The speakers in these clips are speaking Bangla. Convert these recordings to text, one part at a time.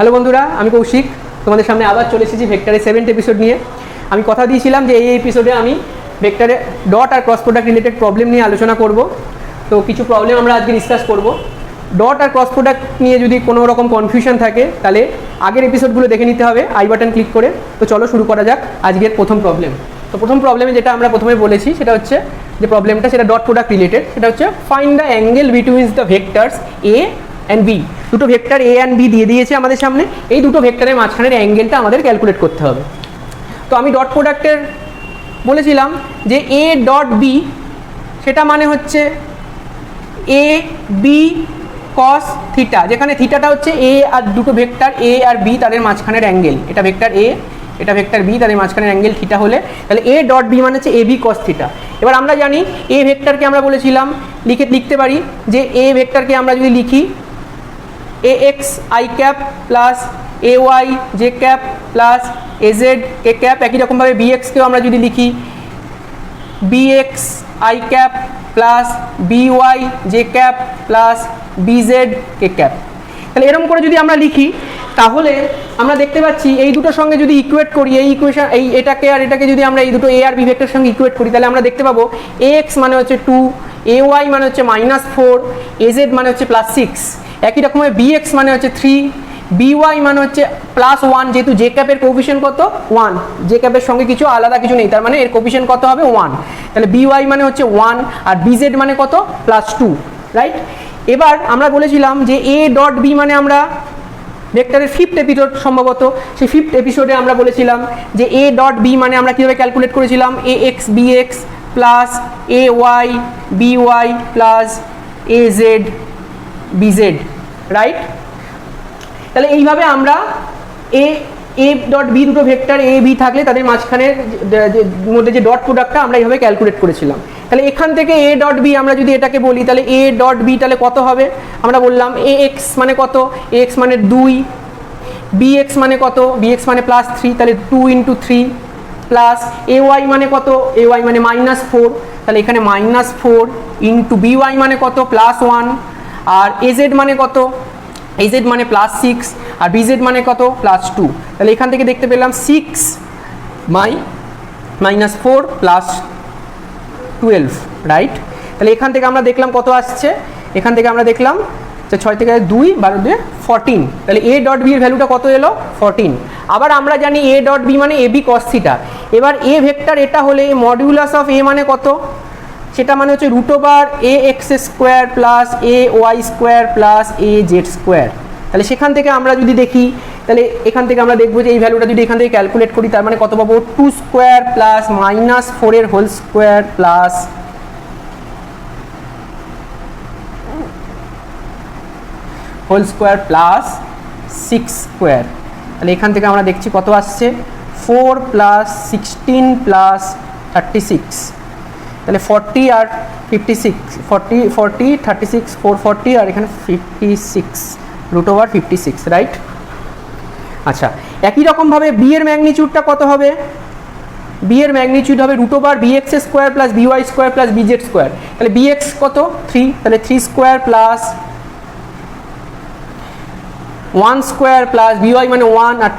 হ্যালো বন্ধুরা, আমি কৌশিক তোমাদের সামনে আবার চলে এসেছি ভেক্টরের 7th এপিসোড নিয়ে। আমি কথা দিয়েছিলাম যে এই এপিসোডে আমি ভেক্টরে ডট আর ক্রস প্রোডাক্ট রিলেটেড প্রবলেম নিয়ে আলোচনা করব। তো কিছু প্রবলেম আমরা আজকে ডিসকাস করব। ডট আর ক্রস প্রোডাক্ট নিয়ে যদি কোনো রকম কনফিউশন থাকে তাহলে আগের এপিসোডগুলো দেখে নিতে হবে আই বাটন ক্লিক করে। তো চলো শুরু করা যাক আজকের প্রথম প্রবলেম। তো প্রথম প্রবলেমে যেটা আমরা প্রথমে বলেছি সেটা হচ্ছে যে প্রবলেমটা সেটা ডট প্রোডাক্ট রিলেটেড, সেটা হচ্ছে find the angle between the vectors A and B. দুটো ভেক্টর এ অ্যান্ড বি দিয়ে দিয়েছে আমাদের সামনে, এই দুটো ভেক্টরের মাঝখানের অ্যাঙ্গেলটা আমাদের ক্যালকুলেট করতে হবে। তো আমি ডট প্রোডাক্টের বলেছিলাম যে এ ডট বি, সেটা মানে হচ্ছে এ বি কস থিটা, যেখানে থিটাটা হচ্ছে এ আর দুটো ভেক্টর এ আর বি তাদের মাঝখানের অ্যাঙ্গেল। এটা ভেক্টর এ, এটা ভেক্টর বি, তাদের মাঝখানের অ্যাঙ্গেল থিটা হলে তাহলে এ ডট বি মানে হচ্ছে এ বি কস থিটা। এবার আমরা জানি এ ভেক্টরকে আমরা বলেছিলাম লিখতে পারি যে এ ভেক্টরকে আমরা যদি লিখি A X I cap plus A Y J cap plus A Z K cap, একই রকমভাবে বি এক্সকেও আমরা যদি লিখি B X I cap plus B Y J cap plus B Z K cap. তাহলে এরকম করে যদি আমরা লিখি তাহলে আমরা দেখতে পাচ্ছি এই দুটোর সঙ্গে যদি ইকুয়েট করি, এই ইকুয়েশন এটাকে আর এটাকে যদি আমরা এই দুটো এ আর বি ভেক্টরের সঙ্গে ইকুয়েট করি তাহলে আমরা দেখতে পাবো এ এক্স মানে হচ্ছে 2, এ ওয়াই মানে হচ্ছে -4, এ জেড মানে হচ্ছে +6, একই রকমের বি এক্স মানে হচ্ছে 3, বি ওয়াই মানে হচ্ছে +1, যেহেতু জে ক্যাপের কোফিশিয়েন্ট কত 1, জে ক্যাপের সঙ্গে কিছু আলাদা কিছু নেই, তার মানে এর কোফিশিয়েন্ট কত হবে 1, তাহলে বি ওয়াই মানে হচ্ছে 1 আর বি জেড মানে কত +2, রাইট। এবার আমরা বলেছিলাম যে এ ডট বি মানে আমরা ভেক্টরের 5th এপিসোড সম্ভবত, সেই 5th এপিসোডে আমরা বলেছিলাম যে এ ডট বি মানে আমরা কীভাবে ক্যালকুলেট করেছিলাম A X B X plus A Y B Y plus A Z B Z, right. তাহলে এইভাবে আমরা এ ডট বি দুটো ভেক্টর এ বি থাকলে তাদের মাঝখানের মধ্যে যে ডট প্রোডাক্টটা আমরা এইভাবে ক্যালকুলেট করেছিলাম। তাহলে এখান থেকে এ ডট বি আমরা যদি এটাকে বলি তাহলে এ ডট বি তাহলে কত হবে, আমরা বললাম এ এক্স মানে কত, এ এক্স মানে 2, বি এক্স মানে কত, বি এক্স মানে +3, তাহলে 2 × 3 প্লাস এ ওয়াই মানে কত, এ ওয়াই মানে -4, তাহলে এখানে -4 ইন্টু বি ওয়াই মানে কত +1, আর এ জেড মানে কত, এ জেড মানে +6 আর বি জেড মানে কত +2, তাহলে এখান থেকে দেখতে পেলাম 6 -4 +12, রাইট। তাহলে এখান থেকে আমরা দেখলাম কত আসছে, এখান থেকে আমরা দেখলাম যে 6 থেকে 2 12 2 14, তাহলে এ ডট বি এর ভ্যালুটা কত এলো 14। আবার আমরা জানি এ ডট বি মানে এ বি কস থিটা। এবার এ ভেক্টর এটা হলে মডিউলাস অফ এ মানে কত, সেটা মানে হচ্ছে √এ X square plus A Y square plus A Z square. তাহলে সেখান থেকে আমরা যদি দেখি তাহলে এখান থেকে আমরা দেখবো যে এই ভ্যালুটা যদি এখান থেকে ক্যালকুলেট করি তার মানে কত পাবো 2 স্কোয়ার প্লাস -4 এর whole square plus whole square plus 6 square. তাহলে এখান থেকে আমরা দেখছি কত আসছে 4 + 16 + 36, তাহলে 40 আর 56, 40 36 440 আর এখানে 56 √56, রাইট। আচ্ছা, একই রকমভাবে বি এর ম্যাগনিটিউডটা কত হবে, বি এর ম্যাগনিটিউড হবে √bx square plus by square plus bz square. তাহলে bx কত 3, তাহলে 3 square plus 1 square plus by মানে 1 আর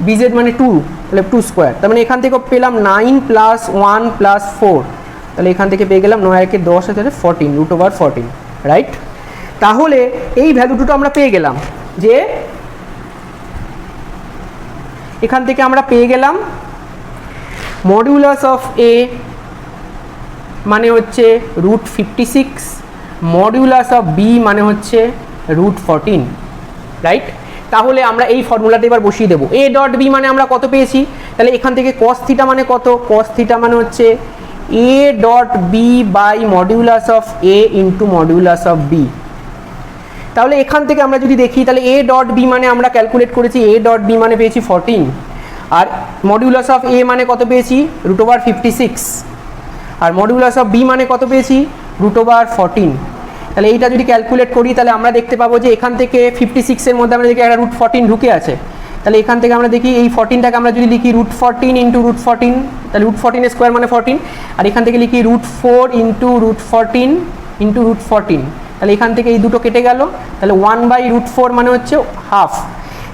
bz মানে 2, তাহলে 2 স্কোয়ার। তার মানে এখান থেকে পেলাম 9 + 1 + 4, তাহলে এখান থেকে পেয়ে গেলাম 9 × 10 তাহলে 14 √14, রাইট। তাহলে এই ভ্যালু দুটো আমরা পেয়ে গেলাম যে এখান থেকে আমরা পেয়ে গেলাম মডিউলাস অফ এ মানে হচ্ছে √56, মডিউলাস অফ বি মানে হচ্ছে √14, রাইট। তাহলে আমরা এই ফর্মুলাটা এবার বসিয়ে দেবো। এ ডট বি মানে আমরা কত পেয়েছি, তাহলে এখান থেকে কস থিটা মানে কত, কস থিটা মানে হচ্ছে A dot B by modulus of A into modulus of B. তাহলে এখান থেকে আমরা যদি দেখি তাহলে এ ডট বি মানে আমরা ক্যালকুলেট করেছি এ ডট বি মানে পেয়েছি 14, আর মডিউলাস অফ এ মানে কত পেয়েছি √56, আর মডিউলাস অফ বি মানে কত পেয়েছি √14। তাহলে এইটা যদি ক্যালকুলেট করি তাহলে আমরা দেখতে পাবো যে এখান থেকে 56 এর মধ্যে আমরা দেখি একটা √14 ঢুকে আছে। তাহলে এখান থেকে আমরা দেখি এই 14টাকে আমরা যদি লিখি √14 × √14, তাহলে √14 স্কোয়ার মানে 14, আর এখান থেকে লিখি √4 × √14 × √14, তাহলে এখান থেকে এই দুটো কেটে গেল, তাহলে 1/√4 মানে হচ্ছে হাফ।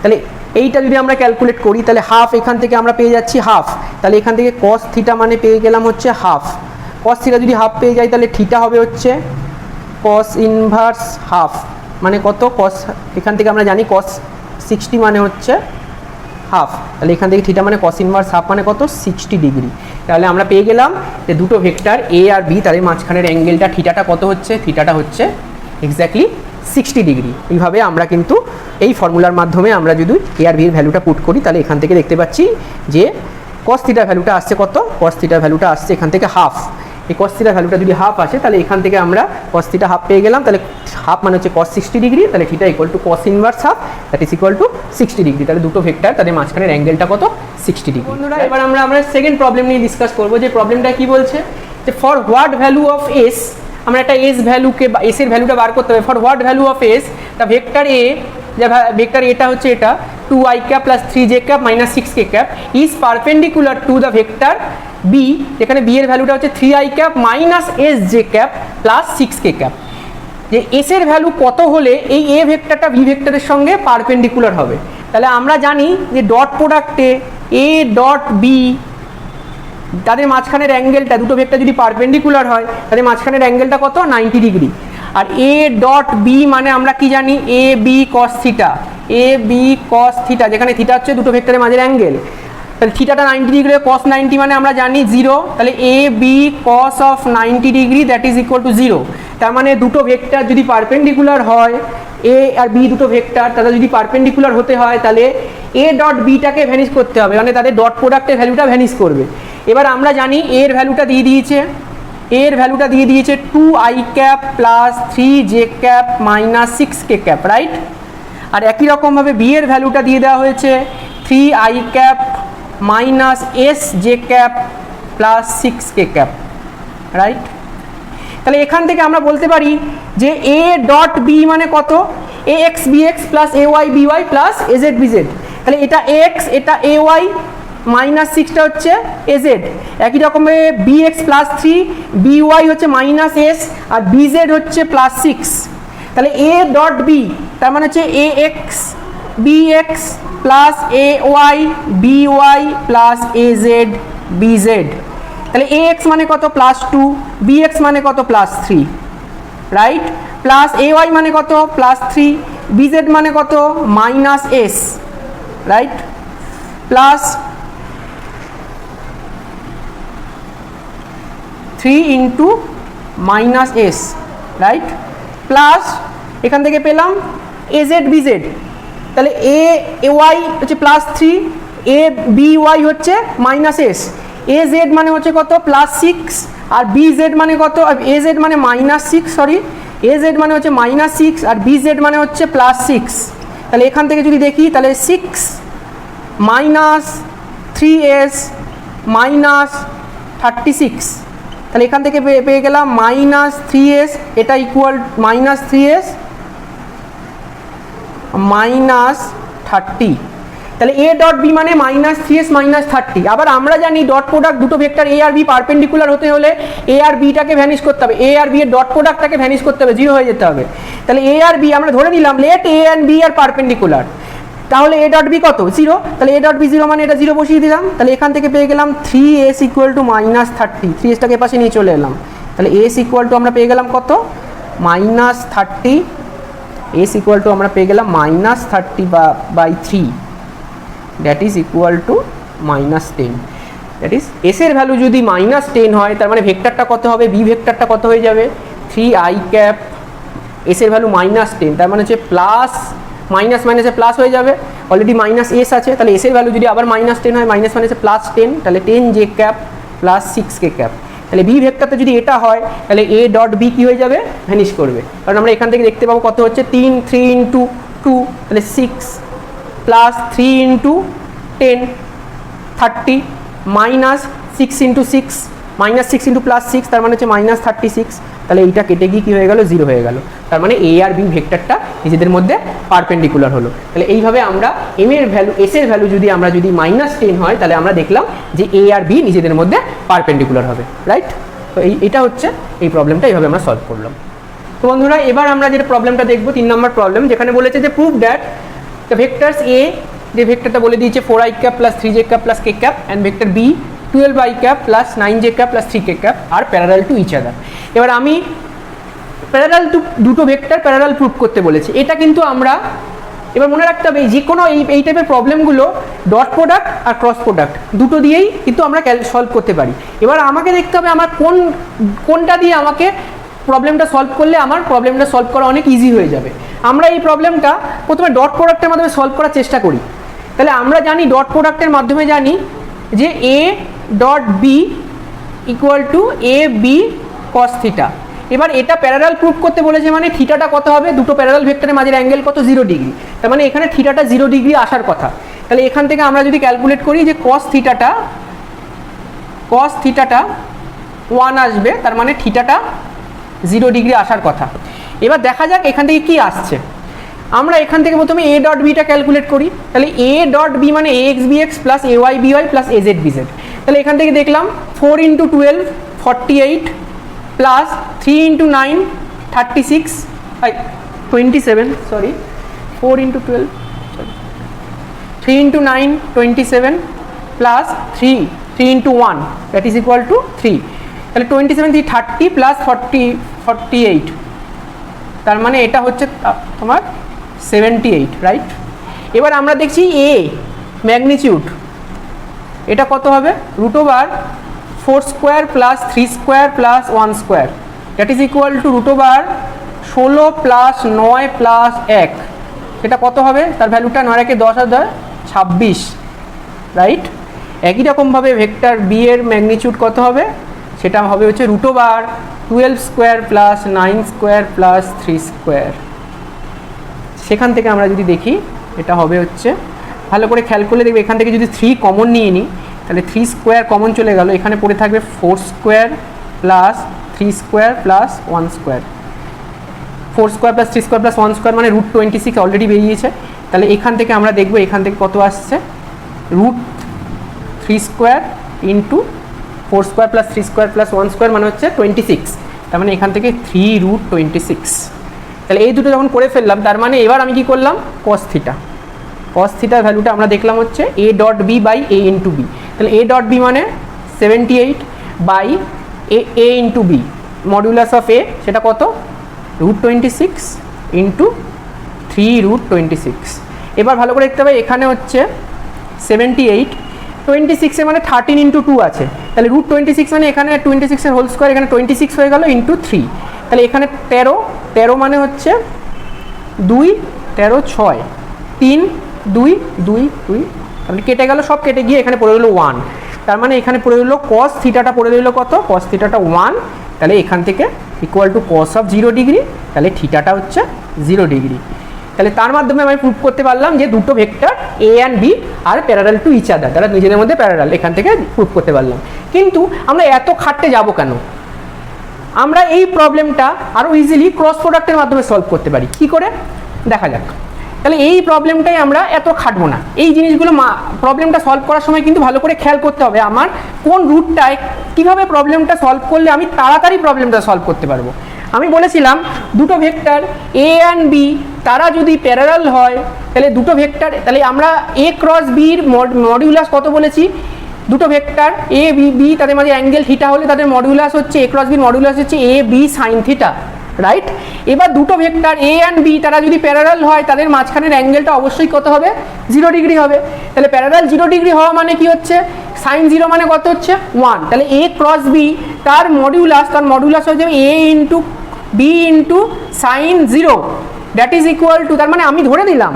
তাহলে এইটা যদি আমরা ক্যালকুলেট করি তাহলে হাফ এখান থেকে আমরা পেয়ে যাচ্ছি হাফ, তাহলে এখান থেকে কস থিটা মানে পেয়ে গেলাম হচ্ছে হাফ। কস থিটা যদি হাফ পেয়ে যাই তাহলে থিটা হবে হচ্ছে কস ইনভার্স হাফ মানে কত, কস এখান থেকে আমরা জানি কস 60 মানে হচ্ছে হাফ, তাহলে এখান থেকে থিটা মানে কস ইনভার্স হাফ মানে কত 60 ডিগ্রি। তাহলে আমরা পেয়ে গেলাম যে দুটো ভেক্টর এ আর বি তাদের মাঝখানের অ্যাঙ্গেলটা থিটাটা কত হচ্ছে, থিটাটা হচ্ছে এক্স্যাক্টলি 60 ডিগ্রি। এইভাবে আমরা কিন্তু এই ফর্মুলার মাধ্যমে আমরা যদি এ আর বি এর ভ্যালুটা পুট করি তাহলে এখান থেকে দেখতে পাচ্ছি যে কস থিটার ভ্যালুটা আসছে কত, কস থিটার ভ্যালুটা আসছে এখান থেকে হাফ। এই কস থিটার ভ্যালুটা যদি হাফ আসে তাহলে এখান থেকে আমরা কস থিটা হাফ পেয়ে গেলাম, তাহলে হাফ মানে হচ্ছে কস 60 ডিগ্রি, তাহলে theta equal to cos inverse half that is equal to 60 degree. তাহলে দুটো ভেক্টর তাদের মাঝখানের অ্যাঙ্গেলটা কত 60 ডিগ্রি। বন্ধুরা এবার আমরা সেকেন্ড প্রবলেম নিয়ে ডিসকাস করবো, যে প্রবলেমটা কি বলছে যে for what value of S, আমরা একটা এস ভ্যালুকে এস এর ভ্যালুটা বার করতে হবে। For what value of S the vector A, যে ভেক্টর এটা হচ্ছে এটা 2i cap plus 3j cap minus 6k cap is perpendicular to the vector B, যেখানে বি এর ভ্যালুটা হচ্ছে 3i cap minus sj cap plus 6k cap. যে এস এর ভ্যালু কত হলে এই এ ভেক্টরটা বি ভেক্টরের সঙ্গে পারপেন্ডিকুলার হবে। তাহলে আমরা জানি যে ডট প্রোডাক্টে এ ডট বি তাদের মাঝখানের অ্যাঙ্গেলটা, দুটো ভেক্টর যদি পারপেন্ডিকুলার হয় তাদের মাঝখানের অ্যাঙ্গেলটা কত 90 ডিগ্রি। আর এ ডট বি মানে আমরা কি জানি A B cos theta, A B cos theta, যেখানে থিটা হচ্ছে দুটো ভেক্টরের মাঝের অ্যাঙ্গেল। তাহলে থিটাটা 90 ডিগ্রি, কস 90 মানে আমরা জানি 0, তাহলে A B cos of 90 degree that is equal to 0। তার মানে দুটো ভেক্টর যদি পারপেন্ডিকুলার হয়, এ আর বি দুটো ভেক্টর তারা যদি পারপেন্ডিকুলার হতে হয় তাহলে এ ডট বিটাকে ভ্যানিশ করতে হবে, মানে তাদের ডট প্রোডাক্টের ভ্যালুটা ভ্যানিশ করবে। এবার আমরা জানি এর ভ্যালুটা দিয়ে দিয়েছে, এর ভ্যালুটা দিয়ে দিয়েছে 2i cap plus 3j cap minus 6k cap, right. আর একই রকমভাবে বি এর ভ্যালুটা দিয়ে দেওয়া হয়েছে 3i cap minus sj cap plus 6k cap, right. তাহলে এখান থেকে আমরা বলতে পারি যে এ ডট বি মানে কত, A X B X plus A Y B Y plus A Z B Z. তাহলে এটা এক্স, এটা এ ওয়াই, মাইনাস 6টা হচ্ছে এ জেড। একই রকমভাবে B X plus 3, B Y হচ্ছে মাইনাস এস, আর বি জেড হচ্ছে প্লাস 6। তাহলে এ ডট বি তার মানে হচ্ছে এ X B X plus A Y B Y plus A Z B Z. তাহলে এ এক্স মানে কত প্লাস 2, বি এক্স মানে কত plus 3, right, plus A Y মানে কত প্লাস 3, বি জেড মানে কত minus S, right, plus 3 into minus S, right, plus এখান থেকে পেলাম এ জেড বি জেড। তাহলে এ ওয়াই হচ্ছে প্লাস 3, এ বি ওয়াই হচ্ছে মাইনাস এস, এ জেড মানে হচ্ছে কত প্লাস 6, আর বি জেড মানে কত, এ জেড মানে মাইনাস 6, সরি, এ জেড মানে হচ্ছে মাইনাস 6 আর বি জেড মানে হচ্ছে প্লাস 6। তাহলে এখান থেকে যদি দেখি তাহলে 6 মাইনাস 3s মাইনাস 36, তাহলে এখান থেকে পেয়ে গেলাম মাইনাস 3s, এটা ইকুয়াল মাইনাস 3s মাইনাস 30। তাহলে এ ডট বি মানে মাইনাস 3s মাইনাস 30। আবার আমরা জানি ডট প্রোডাক্ট দুটো ভেক্টর এ আর বি পারপেন্ডিকুলার হতে হলে এ আর বিটাকে ভ্যানিশ করতে হবে, এ আর বি এর ডট প্রোডাক্টটাকে ভ্যানিশ করতে হবে, 0 হয়ে যেতে হবে। তাহলে এ আর বি আমরা ধরে নিলাম let A and B are perpendicular, তাহলে এ ডট বি কত 0, তাহলে এ ডট বি 0 মানে এটা 0 বসিয়ে দিলাম। তাহলে এখান থেকে পেয়ে গেলাম 3s ইকুয়াল টু মাইনাস 30, 3sটাকে পাশে নিয়ে চলে এলাম। তাহলে s ইকুয়াল টু আমরা পেয়ে গেলাম কত মাইনাস 30, s ইকুয়াল টু আমরা পেয়ে গেলাম minus 30 by 3 that is equal to minus 10। That is s এর ভ্যালু যদি মাইনাস 10 হয় তার মানে ভেক্টরটা কত হবে, বি ভেক্টরটা কত হয়ে যাবে 3i ক্যাপ, s এর ভ্যালু মাইনাস 10 তার মানে হচ্ছে প্লাস মাইনাস মাইনাসে প্লাস হয়ে যাবে, অলরেডি মাইনাস এস আছে। তাহলে এস এর ভ্যালু যদি আবার মাইনাস 10 হয়, মাইনাস মাইনাসে প্লাস 10, তাহলে 10j cap plus 6k cap. তাহলে বি ভেক্টরটা যদি এটা হয় তাহলে এ ডট বি কী হয়ে যাবে ভ্যানিশ করবে, কারণ আমরা এখান থেকে দেখতে পাবো কত হচ্ছে 3 ইন্টু 2 তাহলে 6 plus 3 into 10 30 minus 6 into 6 minus 6 into plus 6 তার মানে হচ্ছে মাইনাস 36। তাহলে এইটা কেটে গিয়ে কী হয়ে গেল 0 হয়ে গেল, তার মানে এ আর বি ভেক্টরটা নিজেদের মধ্যে পারপেন্ডিকুলার হলো। তাহলে এইভাবে আমরা এম এর ভ্যালু এস এর ভ্যালু যদি আমরা যদি মাইনাস 10 হয় তাহলে আমরা দেখলাম যে এ আর বি নিজেদের মধ্যে পারপেন্ডিকুলার হবে, রাইট। তো এটা হচ্ছে এই প্রবলেমটা, এইভাবে আমরা সলভ করলাম। তো বন্ধুরা এবার আমরা যেটা প্রবলেমটা দেখবো 3 নম্বর প্রবলেম, যেখানে বলেছে যে prove that two vectors A যে ভেক্টরটা বলে দিয়েছে 4i cap plus 3j cap plus k cap, and vector B 12i cap plus 9j cap plus 3k cap are parallel to each other. এবার আমি প্যারালাল টু দুটো ভেক্টর প্যারালাল প্রুভ করতে বলেছি। এটা কিন্তু আমরা এবার মনে রাখতে হবে যে কোনো এই টাইপের প্রবলেমগুলো ডট প্রোডাক্ট আর ক্রস প্রোডাক্ট দুটো দিয়েই কিন্তু আমরা সলভ করতে পারি। এবার আমাকে দেখতে হবে আমার কোনটা দিয়ে আমাকে প্রবলেমটা সলভ করলে আমার প্রবলেমটা সলভ করা অনেক ইজি হয়ে যাবে। আমরা এই প্রবলেমটা প্রথমে ডট প্রোডাক্টের মাধ্যমে সলভ করার চেষ্টা করি। তাহলে আমরা জানি ডট প্রোডাক্টের মাধ্যমে জানি যে A dot B equal to A B cos theta. এবার এটা প্যারালাল প্রুভ করতে বলেছে, মানে থিটাটা কত হবে, দুটো প্যারালাল ভেক্টরের মাঝের অ্যাঙ্গেল কত, 0 ডিগ্রি। তার মানে এখানে থিটাটা 0 ডিগ্রি আসার কথা। তাহলে এখান থেকে আমরা যদি ক্যালকুলেট করি যে কস থিটাটা 1 আসবে, তার মানে থিটাটা 0 ডিগ্রি আসার কথা। এবার দেখা যাক এখান থেকে কি আসছে। আমরা এখান থেকে প্রথমে এ ডট বিটা ক্যালকুলেট করি। তাহলে এ ডট বি মানে A X B X plus A Y B Y plus A Z B Z. তাহলে এখান থেকে দেখলাম 4 × 12 48 plus 3 × 9 36 27, sorry 4 × 12 3 × 9 27 plus 3 × 1 that is equal to 3। তাহলে 27 3 30 প্লাস 48, তার মানে এটা হচ্ছে তোমার 78, রাইট। এবার আমরা দেখছি এ ম্যাগনিটিউড এটা কত হবে, √4 square plus 3 square plus 1 square that is equal two √16 plus 9 plus 1, এটা কত হবে, তার ভ্যালুটা 9 × 10 = 26, রাইট। একই রকমভাবে ভেক্টর বি এর ম্যাগনিটিউড কত হবে, সেটা হবে হচ্ছে √12 square plus 9 square plus 3 square. সেখান থেকে আমরা যদি দেখি এটা হবে হচ্ছে, ভালো করে খেয়াল করলে দেখবে এখান থেকে যদি 3 কমন নিয়ে নিই তাহলে 3 স্কোয়ার কমন চলে গেল, এখানে পড়ে থাকবে 4 square plus 3 square plus 1 square. 4 square plus 3 square plus 1 square মানে √26 অলরেডি বেরিয়েছে। তাহলে এখান থেকে আমরা দেখবো এখান থেকে কত আসছে, √3 square into 4 square plus 3 square plus 1 square মানে হচ্ছে 26। তার মানে এখান থেকে 3√26। তাহলে এই দুটো যখন করে ফেললাম, তার মানে এবার আমি কি করলাম, cos থিটার ভ্যালুটা আমরা দেখলাম হচ্ছে a dot B by a into B. তাহলে a ডট বি মানে 78 by a into B, modulus of a সেটা কত, √26 ইন্টু 3√26। এবার ভালো করে দেখতে হবে এখানে হচ্ছে 78, 26 এ মানে 13 × 2 আছে, তাহলে √26 মানে এখানে 26 এর হোল স্কোয়ার, এখানে 26 হয়ে গেল ইন্টু 3। তাহলে এখানে 13 মানে হচ্ছে 2, 13 6, 3 2 2 2, তাহলে কেটে গেল, সব কেটে গিয়ে এখানে পড়ে রইল 1। তার মানে এখানে পড়ে রইল cos থিটাটা পড়ে রইল কত, cos থিটাটা 1। তাহলে এখান থেকে equal to cos of 0 degree, তাহলে থিটাটা হচ্ছে 0 ডিগ্রি। তাহলে তার মাধ্যমে আমি প্রুভ করতে পারলাম যে দুটো vector A and B are parallel to each other, তারা নিজেদের মধ্যে প্যারালাল, এখান থেকে প্রুভ করতে পারলাম। কিন্তু আমরা এত খাটতে যাব কেন, আমরা এই প্রবলেমটা আরও ইজিলি ক্রস প্রোডাক্টের মাধ্যমে সলভ করতে পারি। কি করে দেখা যাক। তাহলে এই প্রবলেমটাই আমরা এত খাটবো না, এই জিনিসগুলো প্রবলেমটা সলভ করার সময় কিন্তু ভালো করে খেয়াল করতে হবে আমার কোন রুটটায় কীভাবে প্রবলেমটা সলভ করলে আমি তাড়াতাড়ি প্রবলেমটা সলভ করতে পারবো। আমি বলেছিলাম দুটো ভেক্টর এ অ্যান্ড বি তারা যদি প্যারালাল হয় তাহলে দুটো ভেক্টর, তাহলে আমরা এ ক্রস বির মডিউলাস কত বলেছি, দুটো ভেক্টর এ বি তাদের মাঝে অ্যাঙ্গেল থিটা হলে তাদের মডিউলাস হচ্ছে এ ক্রস বির মডিউলাস হচ্ছে A B sine theta, right. এবার দুটো ভেক্টর এ অ্যান্ড বি তারা যদি প্যারালাল হয় তাদের মাঝখানের অ্যাঙ্গেলটা অবশ্যই কত হবে, 0 ডিগ্রি হবে। তাহলে প্যারালাল 0 ডিগ্রি হওয়া মানে কি হচ্ছে, সাইন 0 মানে কত হচ্ছে 1। তাহলে এ ক্রস বি তার মডিউলাস হয়ে যাবে A into B into sine 0 that is equal to, তার মানে আমি ধরে নিলাম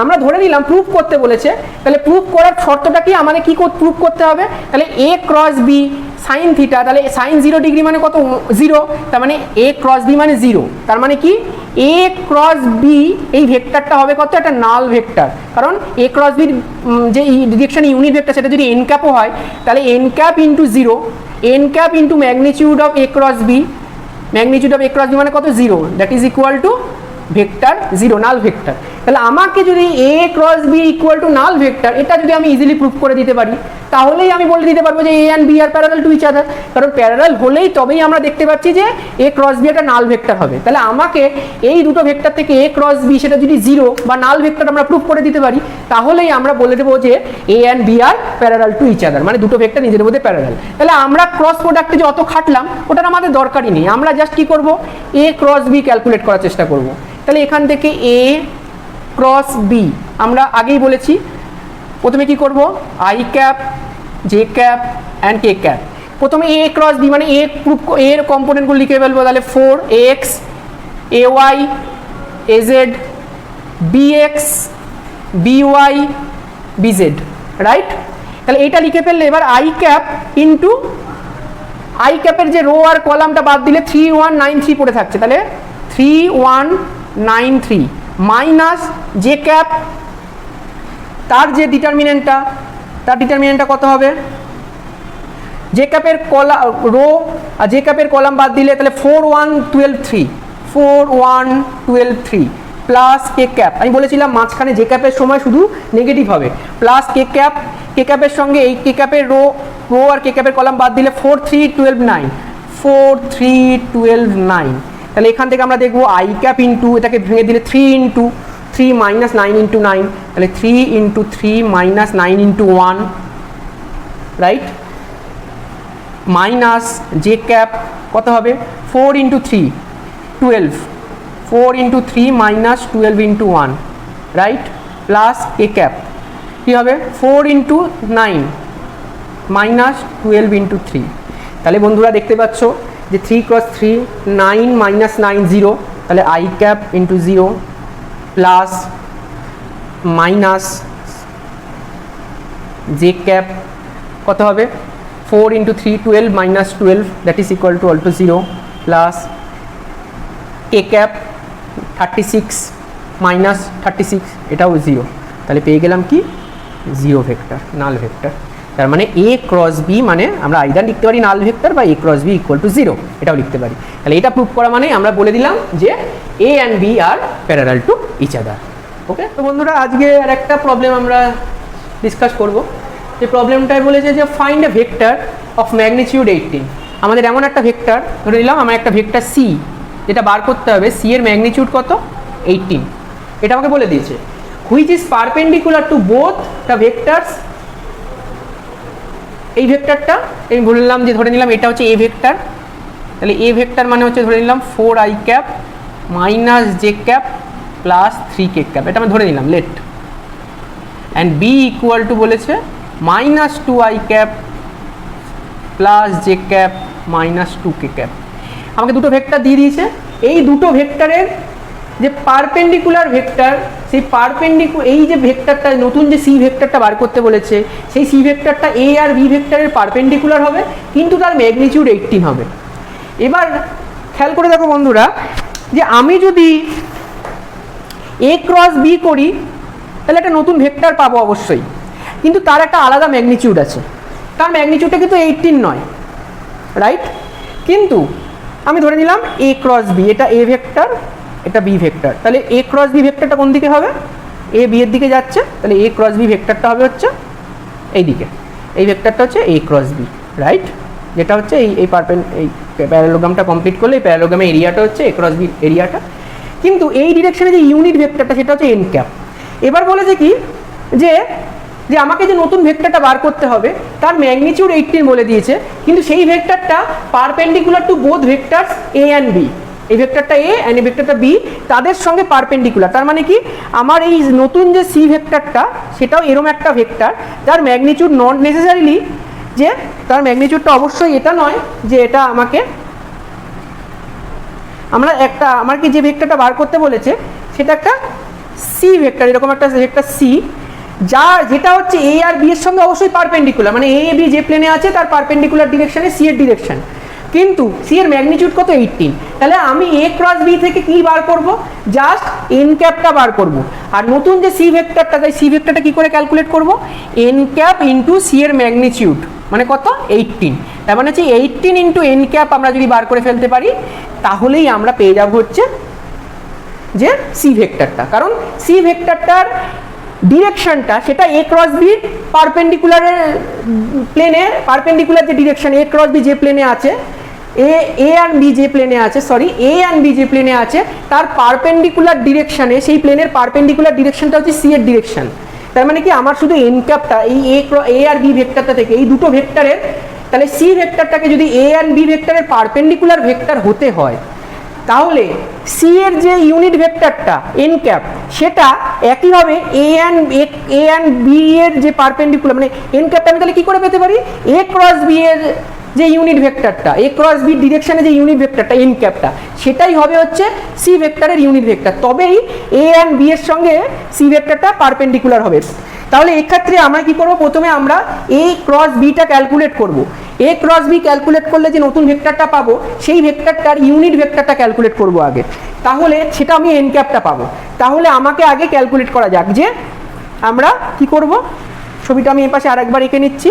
আমরা ধরে নিলাম প্রুফ করতে বলেছে। তাহলে প্রুফ করার শর্তটা কি, আমাদের কি প্রুফ করতে হবে, তাহলে A cross B sine theta, তাহলে সাইন 0 ডিগ্রি মানে কত 0, তার মানে এ ক্রস বি মানে 0। তার মানে কি এ ক্রস বি এই ভেক্টরটা হবে কত, একটা নাল ভেক্টর, কারণ এ ক্রস বির যে ডিরেকশন ইউনিট ভেক্টর সেটা যদি এন ক্যাপও হয় তাহলে N cap into 0, N cap into magnitude of A cross B, magnitude of A cross B মানে কত 0, that is equal to vector 0, null vector. তাহলে আমাকে যদি A cross B equal to null vector, এটা যদি আমি ইজিলি প্রুফ করে দিতে পারি তাহলেই আমি বলে দিতে পারবো যে A and B are parallel to each other, কারণ প্যারালাল হলেই তবেই আমরা দেখতে পাচ্ছি যে এ ক্রস বি একটা নাল ভেক্টর হবে। তাহলে আমাকে এই দুটো ভেক্টর থেকে এ ক্রস বি সেটা যদি জিরো বা নাল ভেক্টর আমরা প্রুভ করে দিতে পারি, তাহলেই আমরা বলে দেবো যে A and B are parallel to each other, মানে দুটো ভেক্টর নিজের মধ্যে প্যারালাল। তাহলে আমরা ক্রস প্রোডাক্টে যে অত খাটলাম ওটার আমাদের দরকারই নেই, আমরা জাস্ট কি করব, এ ক্রস বি ক্যালকুলেট করার চেষ্টা করব। তাহলে এখান থেকে এ ক্রস বি আমরা আগেই বলেছি, প্রথমে কি করব, I cap J cap and K cap. প্রথমে এ ক্রস বি মানে এ প্রুফ, এর কম্পোনেন্টগুলো লিখে ফেলবো। তাহলে 4x ay az bx by bz, right? তাহলে এটা লিখে ফেললে এবার আই ক্যাপ ইন্টু আই ক্যাপের যে রো আর কলামটা বাদ দিলে 3193 পড়ে থাকছে, তাহলে 3193 মাইনাস জে ক্যাপ, তার যে ডিটারমিনেন্টটা, তার ডিটারমিনেন্টটা কত হবে, জে ক্যাপের রো আর জে ক্যাপের কলাম বাদ দিলে তাহলে 41123 প্লাস কে ক্যাপ। আমি বলেছিলাম মাঝখানে জে ক্যাপের সময় শুধু নেগেটিভ হবে, প্লাস কে ক্যাপ, কে ক্যাপের সঙ্গে এই কে ক্যাপের রো আর কে ক্যাপের কলাম বাদ দিলে 43129। তাহলে এখান থেকে আমরা দেখবো আই ক্যাপ ইন্টু এটাকে ভেঙে দিলে 3 ইন্টু 3 মাইনাস 9 ইন্টু 9, তাহলে 3 into 3 minus 9 into 1, right? Minus J cap কত হবে, 4 into 3 12, 4 into 3 minus 12 into 1, right? Plus K cap কী হবে, 4 ইন্টু 9 মাইনাস 12 ইন্টু 3। তাহলে বন্ধুরা দেখতে পাচ্ছ যে 3 ক্রস 3 9 মাইনাস 9 0, তাহলে I cap into 0 plus minus J cap কত হবে, 4 into 3 12 minus 12 that is equal to all two 0 plus K cap 36 minus 36 এটাও 0। তাহলে পেয়ে গেলাম কি, 0 ভেক্টর, নাল ভেক্টর। তার মানে এ ক্রস বি মানে আমরা আইদার লিখতে পারি নাল ভেক্টর বা এ ক্রস বি ইকুয়াল টু 0, এটাও লিখতে পারি। তাহলে এটা প্রুভ করা মানে আমরা বলে দিলাম যে A and B are parallel to each other. Okay, তো বন্ধুরা আজকে আর একটা প্রবলেম আমরা ডিসকাস করব। যে প্রবলেমটাই বলেছে যে find a vector of magnitude 18। আমাদের এমন একটা ভেক্টর ধরে নিলাম, আমার একটা ভেক্টর সি, যেটা বার করতে হবে সি এর ম্যাগনিটিউড কত, 18। এটা আমাকে বলে দিয়েছে which is perpendicular to both the vectors. এই ভেক্টরটা আমি বললাম যে ধরে নিলাম এটা হচ্ছে এ ভেক্টর, তাহলে এ ভেক্টর মানে হচ্ছে ধরে নিলাম 4i cap minus J cap plus 3k cap, এটা আমি ধরে নিলাম let. And B equal to বলেছে minus 2i cap plus J cap minus 2k cap. আমাকে দুটো ভেক্টর দিয়ে দিয়েছে, এই দুটো ভেক্টরের যে পারপেন্ডিকুলার ভেক্টর, সেই এই যে ভেক্টরটা নতুন যে সি ভেক্টরটা বার করতে বলেছে, সেই সি ভেক্টরটা এ আর বি ভেক্টরের পারপেন্ডিকুলার হবে, কিন্তু তার ম্যাগনিটিউড 18 হবে। এবার খেয়াল করে দেখো বন্ধুরা, যে আমি যদি এ ক্রস বি করি তাহলে একটা নতুন ভেক্টর পাবো অবশ্যই, কিন্তু তার একটা আলাদা ম্যাগনিটিউড আছে, তার ম্যাগনিটিউডটা কিন্তু 18 নয়, রাইট? কিন্তু আমি ধরে নিলাম এ ক্রস বি, এটা এ ভেক্টর, এটা বি ভেক্টর, তাহলে এ ক্রস বি ভেক্টরটা কোন দিকে হবে, এ বি এর দিকে যাচ্ছে, তাহলে এ ক্রস বি ভেক্টরটা হবে হচ্ছে এই দিকে, এই ভেক্টরটা হচ্ছে এ ক্রস বি, রাইট? যেটা হচ্ছে এই প্যারালোগ্রামটা কমপ্লিট করলে এই প্যারালোগ্রামের এরিয়াটা হচ্ছে এ ক্রস বি এরিয়াটা, কিন্তু এই ডিরেকশনে যে ইউনিট ভেক্টরটা সেটা হচ্ছে এন ক্যাপ। এবার বলেছে কি যে আমাকে যে নতুন ভেক্টরটা বার করতে হবে তার ম্যাগনিটিউড 18 বলে দিয়েছে, কিন্তু সেই ভেক্টরটা perpendicular to both vectors A and B, এই ভেক্টরটা এ অ্যান্ড এই ভেক্টরটা বি তাদের সঙ্গে পারপেন্ডিকুলার। তার মানে কি আমার এই নতুন যে সি ভেক্টরটা সেটাও এরকম একটা ভেক্টর যার ম্যাগনিটিউড নট নেসেসারিলি যে তার ম্যাগনিটিউডটা অবশ্যই এটা নয় যে এটা আমাকে যে ভেক্টরটা বার করতে বলেছে সেটা একটা সি ভেক্টর, এরকম একটা ভেক্টর সি যেটা হচ্ছে এ আর বি এর সঙ্গে অবশ্যই পারপেন্ডিকুলার, মানে এ বি যে প্লেনে আছে তার পারপেন্ডিকুলার ডিরেকশনে সি এর ডিরেকশন, কিন্তু সি এর ম্যাগনিটিউড কত 18। তাহলে আমি এ ক্রস বি থেকে কি বার করব, জাস্ট এন ক্যাপটা বার করব, আর নতুন যে সি ভেক্টরটা, তাই সি ভেক্টরটা কি করে ক্যালকুলেট করব, এন ক্যাপ ইন্টু সি এর ম্যাগনিটিউড মানে কত 18, তার মানে হচ্ছে 18 ইন্টু এন ক্যাপ আমরা যদি বার করে ফেলতে পারি তাহলেই আমরা পেয়ে যাব হচ্ছে যে সি ভেক্টরটা, কারণ সি ভেক্টরটার ডিরেকশনটা সেটা এ ক্রস বি পারপেন্ডিকুলারের প্লেনে, পারপেন্ডিকুলার যে ডিরেকশন এ ক্রস বি যে প্লেনে আছে, এ আর বি যে প্লেনে আছে, সরি এ আর বি যে প্লেনে আছে তার পারপেন্ডিকুলার ডিরেকশনে, সেই প্লেনের পারপেন্ডিকুলার ডিরেকশনটা হচ্ছে সি এর ডিরেকশন। তার মানে কি আমার শুধু এন ক্যাপটা এই এ আর বি ভেক্টরটা থেকে, এই দুটো ভেক্টরের, তাহলে সি ভেক্টরটাকে যদি এ আর বি ভেক্টরের পারপেন্ডিকুলার ভেক্টর হতে হয়, তাহলে সি এর যে ইউনিট ভেক্টরটা এন ক্যাপ সেটা একইভাবে এ অ্যান্ড বি এর যে পারপেন্ডিকুলার, মানে এন ক্যাপটা আমি তাহলে কি করে পেতে পারি, এ ক্রস বি এর যে ইউনিট ভেক্টরটা, এ ক্রস বি ডিরেকশনে যে ইউনিট ভেক্টরটা এন ক্যাপটা, সেটাই হবে হচ্ছে সি ভেক্টরের ইউনিট ভেক্টর, তবেই এ অ্যান্ড বি এর সঙ্গে সি ভেক্টরটা পারপেন্ডিকুলার হবে। তাহলে এক্ষেত্রে আমরা কি করব, প্রথমে আমরা এ ক্রস বিটা ক্যালকুলেট করব। এ ক্রস বি ক্যালকুলেট করলে যে নতুন ভেক্টরটা পাবো সেই ভেক্টরটার ইউনিট ভেক্টরটা ক্যালকুলেট করব আগে, তাহলে সেটা আমি এন ক্যাপটা পাবো। তাহলে আমাকে আগে ক্যালকুলেট করা যাক যে আমরা কি করব। ছবিটা আমি এই পাশে আরেকবার এঁকে নিচ্ছি,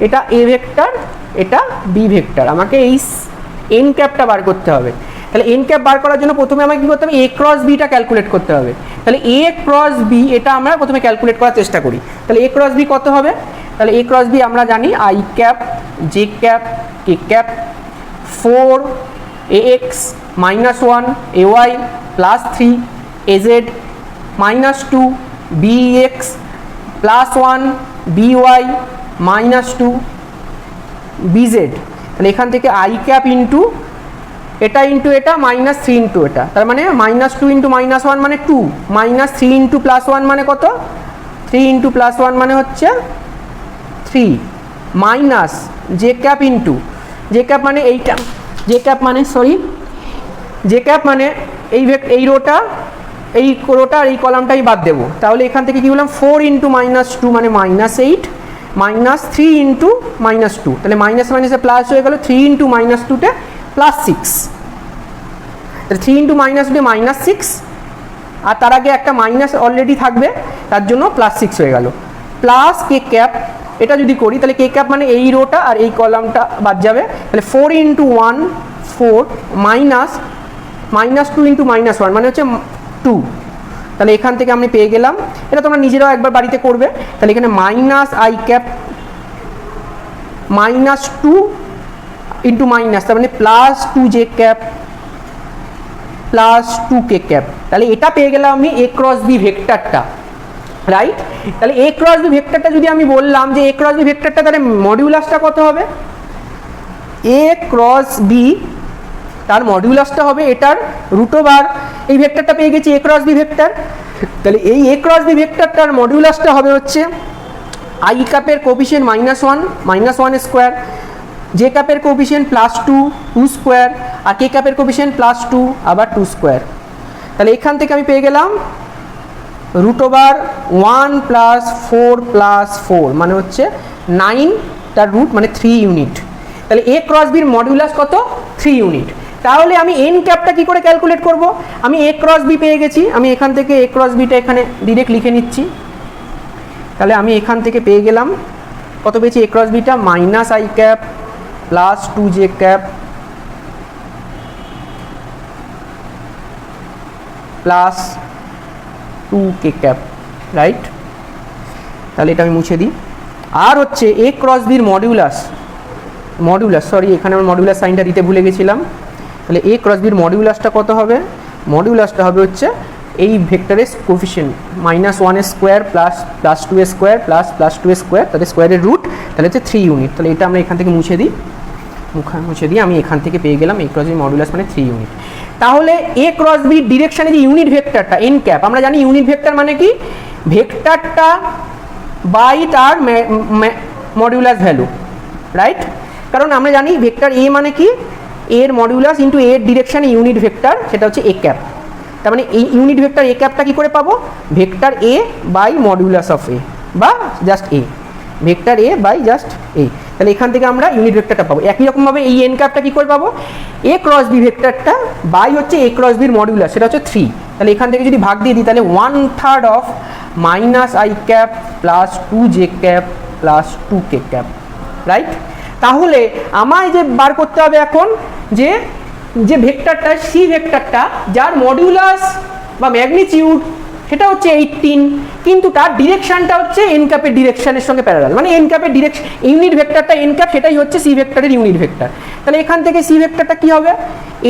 এটা এ ভেক্টর, এটা বি ভেক্টর, আমাকে এই এন ক্যাপটা বার করতে হবে। তাহলে এন ক্যাপ বার করার জন্য প্রথমে আমাকে কি করতে হবে, এ ক্রস বিটা ক্যালকুলেট করতে হবে। তাহলে এ ক্রস বি এটা আমরা প্রথমে ক্যালকুলেট করার চেষ্টা করি। তাহলে এ ক্রস বি কত হবে, তাহলে এ ক্রস বি আমরা জানি I cap J cap K cap 4 ax -1 ay +3 az -2 bx +1 by -2 bz। তাহলে এখান থেকে আই ক্যাপ ইন্টু এটা -3 ইন্টু এটা, তার মানে -2 ইন্টু -1 মানে 2, -3 ইন্টু +1 মানে কত, 3 ইন্টু +1 মানে হচ্ছে 3, minus J cap into J cap মানে এইটা, জে ক্যাপ মানে সরি জে ক্যাপ মানে এই রোটা এই কলামটাই বাদ দেবো। তাহলে এখান থেকে কি বললাম 4 ইন্টু -2 মানে -8 -3 ইন্টু -2, তাহলে মাইনাস মাইনাসে প্লাস হয়ে গেল, 3 ইন্টু -2তে +6, তাহলে 3 ইন্টু -2 -6, আর তার আগে একটা মাইনাস অলরেডি থাকবে তার জন্য +6 হয়ে গেল, প্লাস কে ক্যাপ। এটা যদি করি তাহলে কে ক্যাপ মানে এই রোটা আর এই কলামটা বাদ যাবে, তাহলে 4 ইন্টু 1 4 -2 ইন্টু -1 মানে হচ্ছে 2। তাহলে এখান থেকে আমি পেয়ে গেলাম, এটা তোমরা নিজেরাও একবার বাড়িতে করবে। তাহলে এখানে minus I cap -2 into minus, তার মানে +2 জে ক্যাপ +2 কে ক্যাপ। তাহলে এটা পেয়ে গেলাম আমি এ ক্রস বি ভেক্টরটা, রাইট। তাহলে এ ক্রস বি ভেক্টরটা যদি আমি বললাম যে এ ক্রস বি ভেক্টরটা, তাহলে মডিউলাসটা কত হবে, এ ক্রস বি তার মডিউলাসটা হবে এটার √, এই ভেক্টরটা পেয়ে গেছি এ ক্রস বি ভেক্টর। তাহলে এই এ ক্রস বি ভেক্টরটার মডিউলাসটা হবে হচ্ছে আই ক্যাপের কোফিশিয়েন্ট -1 স্কোয়ার, জে ক্যাপের কোফিশিয়েন্ট +2 স্কোয়ার, আর কে ক্যাপের কোফিশিয়েন্ট +2 আবার 2 স্কোয়ার। তাহলে এখান থেকে আমি পেয়ে গেলাম √1 + 4 + 4 মানে হচ্ছে 9, তার রুট মানে 3 ইউনিট। তাহলে এ ক্রস বির মডিউলাস কত, 3 ইউনিট। তাহলে আমি এন ক্যাপটা কি করে ক্যালকুলেট করব, আমি এ ক্রস বি পেয়ে গেছি, আমি এখান থেকে এ ক্রস বিটা এখানে ডিরেক্ট লিখে নিচ্ছি। তাহলে আমি এখান থেকে পেয়ে গেলাম কত পেয়েছি, এ ক্রস বিটা -i cap +2 J cap +2 K cap, right. তাহলে এটা আমি মুছে দিই। আর হচ্ছে এ ক্রস বির মডিউলাস, সরি এখানে আমি মডিউলাস সাইনটা দিতে ভুলে গেছিলাম। তাহলে এ ক্রস বির মডিউলাসটা কত হবে, মডিউলাসটা হবে হচ্ছে এই ভেক্টরের কোফিশিয়েন্ট -1 স্কোয়ার +2 স্কোয়ার +2 স্কোয়ার, তাহলে স্কোয়ারের রুট, তাহলে হচ্ছে 3 ইউনিট। তাহলে এটা আমরা এখান থেকে মুছে দিই, আমি এখান থেকে পেয়ে গেলাম এ ক্রস বির মডিউলাস মানে 3 ইউনিট। তাহলে এ ক্রস বি ডিরেকশনে যে ইউনিট ভেক্টরটা এন ক্যাপ, আমরা জানি ইউনিট ভেক্টর মানে কি, ভেক্টরটা বাই তার মডিউলাস ভ্যালু, রাইট। কারণ আমরা জানি ভেক্টর এ মানে কি, এর মডিউলাস ইন্টু এর ডিরেকশনে ইউনিট ভেক্টর, সেটা হচ্ছে এ ক্যাপ। তার মানে এই ইউনিট ভেক্টর এ ক্যাপটা কি করে পাবো, vector A by modulus of A বা just A, vector A by just A. তাহলে এখান থেকে আমরা ইউনিট ভেক্টরটা পাবো। একই রকমভাবে এই এন ক্যাপটা কি করে পাবো, এ ক্রস বি ভেক্টরটা বাই হচ্ছে এ ক্রস বির মডিউলাস, সেটা হচ্ছে 3। তাহলে এখান থেকে যদি ভাগ দিয়ে দিই তাহলে 1/3 of -i cap +2 J cap +2 K cap, right. তাহলে আমায় যে বার করতে হবে এখন যে ভেক্টরটা সি ভেক্টরটা যার মডিউলাস বা ম্যাগনিটিউড সেটা হচ্ছে 18, কিন্তু তার ডিরেকশনটা হচ্ছে এন ক্যাপের ডিরেকশনের সঙ্গে প্যারালাল, মানে এন ক্যাপের ডিরেকশন ইউনিট ভেক্টরটা এন ক্যাপ, সেটাই হচ্ছে সি ভেক্টরের ইউনিট ভেক্টর। তাহলে এখান থেকে সি ভেক্টরটা কি হবে,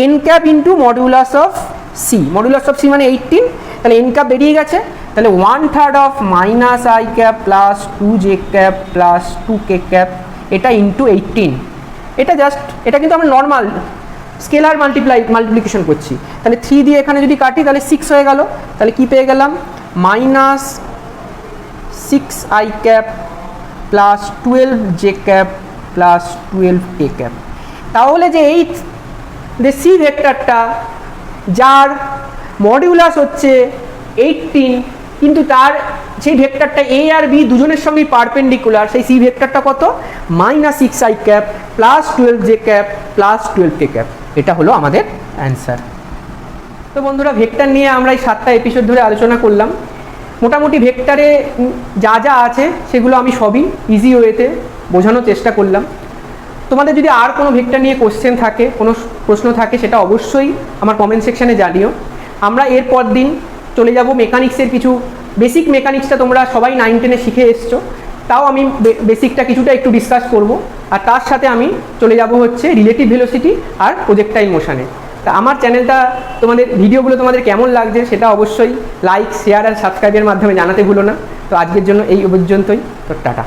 N cap into modulus of C, modulus of C মানে 18, তাহলে এন ক্যাপ বেরিয়ে গেছে, তাহলে 1/3 of minus I cap plus 2j cap plus 2k cap, এটা ইন্টু 18। এটা জাস্ট, এটা কিন্তু আমরা নর্মাল স্কেলার মাল্টিপ্লিকেশন করছি। তাহলে 3 দিয়ে এখানে যদি কাটি তাহলে 6 হয়ে গেল, তাহলে কি পেয়ে গেলাম, minus 6i cap plus 12j cap plus 12k cap. তাহলে যে এই যে সি ভেক্টরটা যার মডিউলাস হচ্ছে 18, কিন্তু তার সেই ভেক্টরটা এ আর বি দুজনের সঙ্গেই পারপেন্ডিকুলার, সেই সি ভেক্টরটা কত, minus 6i cap plus 12j cap plus 12k cap. এটা হলো আমাদের অ্যান্সার। তো বন্ধুরা, ভেক্টর নিয়ে আমরা এই 7টা এপিসোড ধরে আলোচনা করলাম। মোটামুটি ভেক্টরে যা যা আছে সেগুলো আমি সবই ইজি ওয়েতে বোঝানোর চেষ্টা করলাম। তোমাদের যদি আর কোনো ভেক্টর নিয়ে কোশ্চেন থাকে, কোনো প্রশ্ন থাকে, সেটা অবশ্যই আমার কমেন্ট সেকশানে জানিও। আমরা এরপর দিন চলে যাব মেকানিক্সের কিছু বেসিক, মেকানিক্সটা তোমরা সবাই 9-10-এ শিখে এসছো, তাও আমি বেসিকটা কিছুটা একটু ডিসকাস করব, আর তার সাথে আমি চলে যাব হচ্ছে রিলেটিভ ভেলোসিটি আর প্রজেক্টাইল মোশনে। তা আমার চ্যানেলটা, তোমাদের ভিডিওগুলো তোমাদের কেমন লাগছে সেটা অবশ্যই লাইক, শেয়ার আর সাবস্ক্রাইবের মাধ্যমে জানাতে ভুলো না। তো আজকের জন্য এই পর্যন্তই, তো টাটা।